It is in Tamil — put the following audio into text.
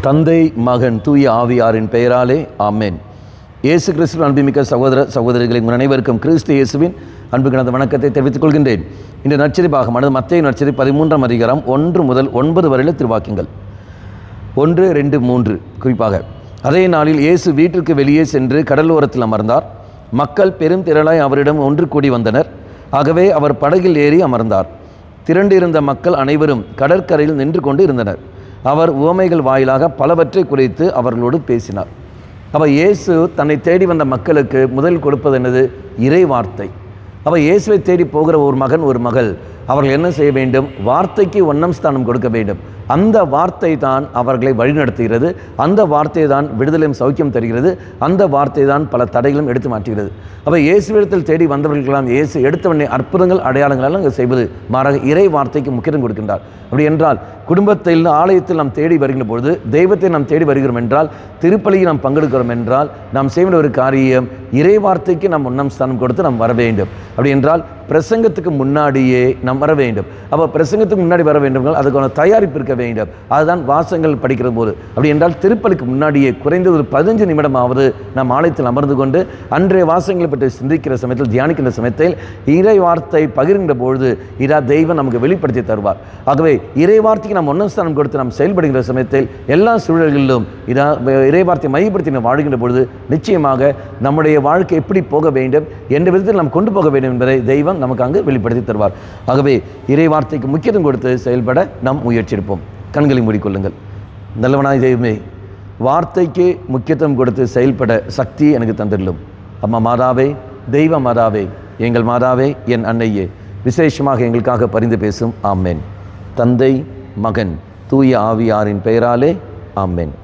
தந்தை, மகன், தூய ஆவியாரின் பெயராலே ஆமென். இயேசு கிறிஸ்துவின் அன்புமிக்க சகோதர சகோதரிகளை உங்கள் அனைவருக்கும் கிறிஸ்து இயேசுவின் அன்பு கலந்த வணக்கத்தை தெரிவித்துக் கொள்கின்றேன். இந்த நற்செய்தி பாகமானது மத்தேயு நற்செய்தி 13ஆம் அதிகாரம் 1 முதல் 9 வரையில திருவாக்கியங்கள் 1, 2, 3. குறிப்பாக அதே நாளில் இயேசு வீட்டிற்கு வெளியே சென்று கடலோரத்தில் அமர்ந்தார். மக்கள் பெரும் திரளாய் அவரிடம் ஒன்று கூடி வந்தனர். ஆகவே அவர் படகில் ஏறி அமர்ந்தார். திரண்டிருந்த மக்கள் அனைவரும் கடற்கரையில் நின்று கொண்டு இருந்தனர். அவர் உவமைகள் வாயிலாக பலவற்றை குறித்து அவர்களோடு பேசினார். அப்போ இயேசு தன்னை தேடி வந்த மக்களுக்கு முதல் கொடுப்பது என்னது? இறை வார்த்தை. அப்போ இயேசுவை தேடி போகிற ஒரு மகன் ஒரு மகள் அவர்கள் என்ன செய்ய வேண்டும்? வார்த்தைக்கு ஒன்றாம் ஸ்தானம் கொடுக்க வேண்டும். அந்த வார்த்தை தான் அவர்களை வழிநடத்துகிறது. அந்த வார்த்தை தான் விடுதலையும் சௌக்கியம் தருகிறது. அந்த வார்த்தை தான் பல தடைகளும் எடுத்து மாற்றுகிறது. அப்போ இயேசுவிடத்தில் தேடி வந்தவர்களெல்லாம் இயேசு எடுத்தவண்ணே அற்புதங்கள் அடையாளங்கள் எல்லாம் செய்வது மாறாக இறை வார்த்தைக்கு முக்கியத்துவம் கொடுக்கின்றார். அப்படி என்றால் குடும்பத்தில் ஆலயத்தில் நாம் தேடி வருகின்ற பொழுது, தெய்வத்தை நாம் தேடி வருகிறோம் என்றால், திருப்பலியில் நாம் பங்கெடுக்கிறோம் என்றால், நாம் செய்கிற ஒரு காரியம் இறை வார்த்தைக்கு நாம் ஒன்றாம் ஸ்தானம் கொடுத்து நாம் வர வேண்டும். அப்படி என்றால் பிரசங்கத்துக்கு முன்னாடியே நாம் வர வேண்டும். அப்போ பிரசங்கத்துக்கு முன்னாடி வர வேண்டும், அதுக்கான தயாரிப்பு இருக்க வேண்டும். அதுதான் வாசகங்கள் படிக்கிற போது. அப்படி என்றால் திருப்பலிக்கு முன்னாடியே குறைந்தது ஒரு 15 நிமிடமாவது நாம் ஆலயத்தில் அமர்ந்து கொண்டு அன்றைய வாசகங்களை பற்றி சிந்திக்கிற சமயத்தில், தியானிக்கின்ற சமயத்தில் இறை வார்த்தை பகிர்கின்ற பொழுது இதா தெய்வம் நமக்கு வெளிப்படுத்தி தருவார். ஆகவே இறை வார்த்தைக்கு நாம் ஒன்றாம் ஸ்தானம் கொடுத்து நாம் செயல்படுகிற சமயத்தில் எல்லா சூழல்களிலும் இதா இறை வார்த்தை மையப்படுத்தி நாம் வாழ்கின்ற பொழுது நிச்சயமாக நம்முடைய வாழ்க்கை எப்படி போக வேண்டும், என்ற விதத்தில் நாம் கொண்டு போக வேண்டும் என்பதை தெய்வம் நமக்கு அங்கு வெளிப்படுத்தி தருவார். ஆகவே இறை வார்த்தைக்கு முக்கியத்துவம் கொடுத்து செயல்பட நாம் முயற்சிப்போம். கண்களை மூடிக்கொள்ளுங்கள். நல்லவனாய் தெய்வமே, வார்த்தைக்கு முக்கியத்துவம் கொடுத்து செயல்பட சக்தி எனக்கு தந்துள்ளும். அம்மா மாதாவே, தெய்வ மாதாவே, எங்கள் மாதாவே, என் அன்னையே, விசேஷமாக எங்களுக்காக பரிந்து பேசும். ஆமென். தந்தை, மகன், தூய ஆவியாரின் பெயராலே ஆமென்.